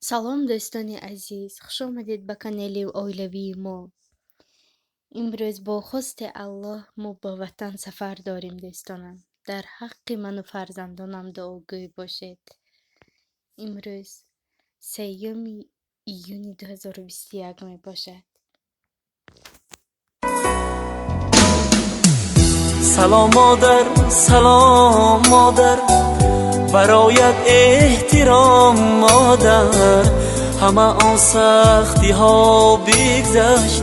салом дӯстони азиз, хуш омадед ба канали оилавии мо. имрӯз бо хости аллоҳ мо ба ватан сафар дорем дӯстонам. дар ҳаққи ману фарзандонам дуогӯй бошед. имрӯз 3 июни 2021 мебошад. سلام مادر سلام مادر برایت احترام مادر همه آن سختی ها بگذشت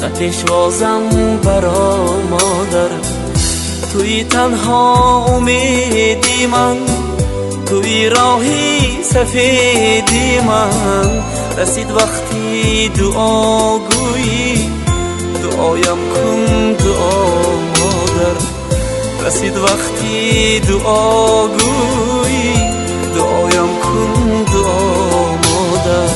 و پیشوازم برا مادر توی تنها امیدی من توی راهی سفیدی من رسید وقتی دعاگویی دعایم کن دعا مادر رسید وقتی دعاگویی دعایم کن دعا مادر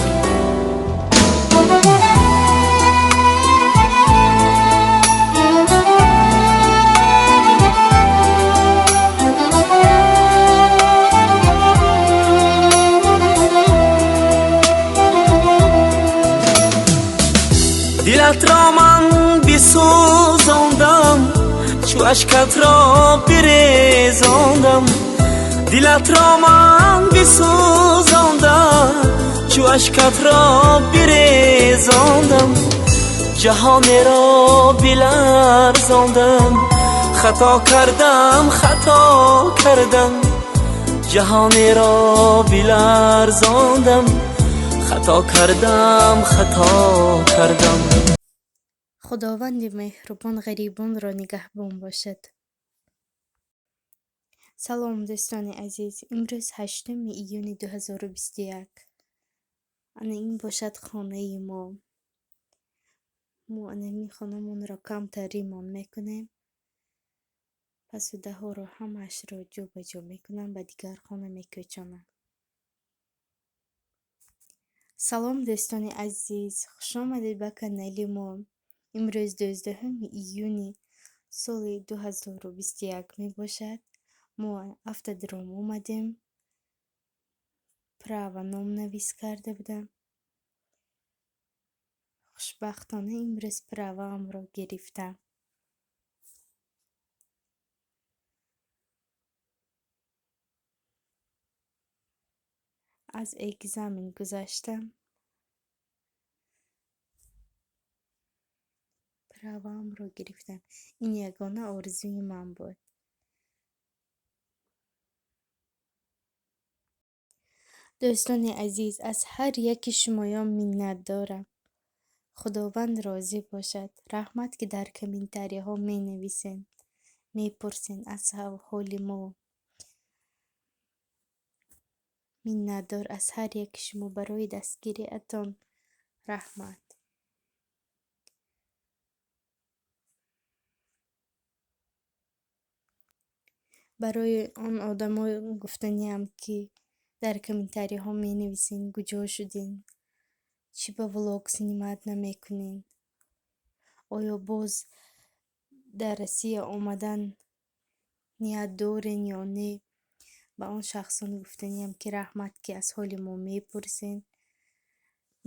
دلت را من بسوزاندم چو اشکت را بریزاندم دلت را من بسوزاندم چو اشکت را بریزاندم جهان را بلرزاندم خطا کردم جهان را بلرزاندم خطا کردم خداوند مهربان غریبانро нигаҳбон бошад. салом дӯстони азиз, имрӯз 8 июни 2021. ана ин бошад хонаи мо. мо анами хонамонро камтар ремонт мекунем. посудаҳоро ҳамаашро ҷобаҷо мекунам, ба дигар хона мекӯчонам. салом дӯстони азиз, хуш омадед ба канали мо. имрӯз 12 июни соли 2021 мебошад. мо автодром омадем. права номнавис карда будам. хушбахтона имрӯз праваамро гирифтам. аз экзамен гузаштам. праваамро гирифтам. ин ягона орзуи ман буд. дӯстони азиз, аз ҳар яки шумоён миннат дорам. худованд розӣ бошад. раҳмат ки дар комментариҳо менависен, мепурсен аз ҳоли мо. миннатдор аз ҳар яки шумо барои дастгириатон. раҳмат. барои он одамо гуфтаниам ки дар комментариҳо менависен куҷо шудин, чӣ ба влог снимат намекунин, оё боз дар Россия омадан ният дорен ё не. ба он шахсон гуфтаниам ки раҳмат ки аз ҳоли мо мепурсен.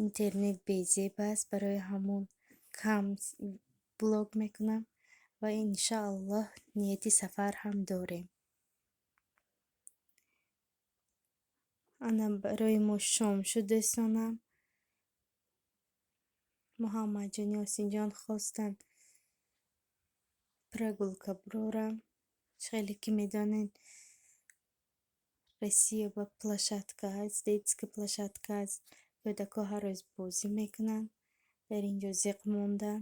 интернет безеб аст, барои ҳамон кам блог мекунам ва иншааллоҳ нияти сафар ҳам дорем. ана барои мо шом шуд дӯстонам. муҳаммаҷон ёсинҷон хостанд прогулка бурорам. хеле ки медонен Россия ба площадка аст, детская площадка аст. кӯдако ҳар рӯз бозӣ мекунанд. дар инҷо зиқ мондан.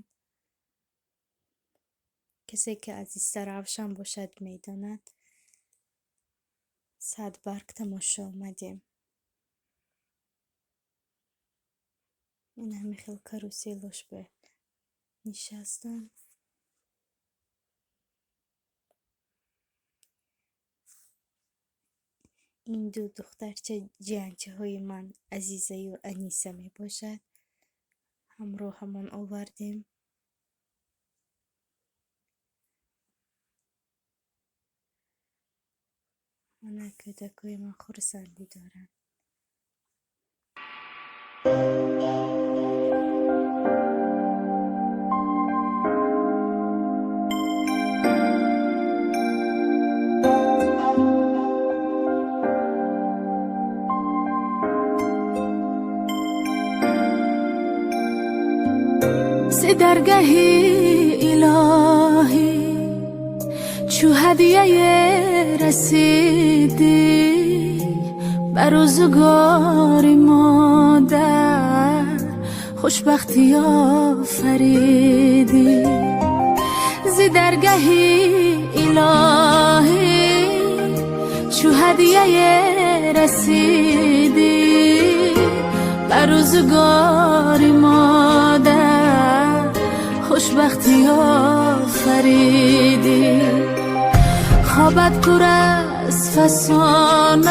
касе ки аз истаравшан бошад медонад. садбарг тамошо омадем. ин ҳами хел каруселош ба нишастам. ин ду духтарча ҷиянчаҳои ман азизаю аниса мебошад. ҳамроҳамон овардем. ана кӯдакои ман хурсандӣ доранд. ز درگهی الهی چو هدیه رسیدی بر روزگار مادر خوشبختی آفریدی ز درگهی الهی چو هدیه رسیدی بر روزگار مادر خوشبختی آفریدی خوابت پر از فسانه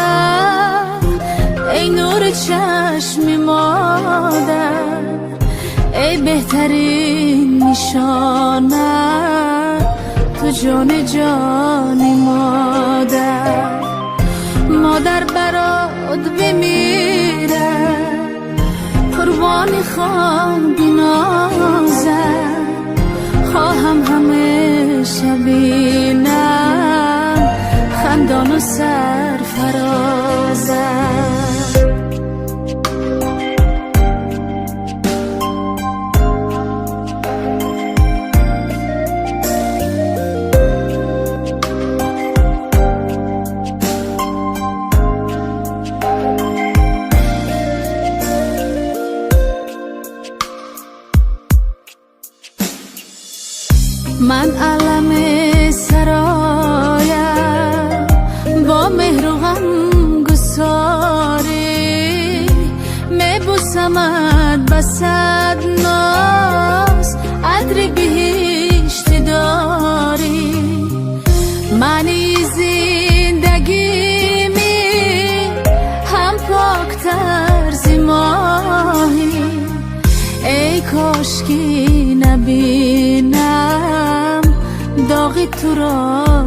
ای نور چشم مادر ای بهترین نشانه تو جان جان مادر مادر برات بمیره قربانی خان بینازم خواهم همیشه بینم خندان و سرفرازم من علم سرایم با مهر و غم گساری میبوسمت بسد ناز عطر بهشت داری معنی زندگی می هم پاکتر ز ماهی ای کاشکی نبینم داغ تو را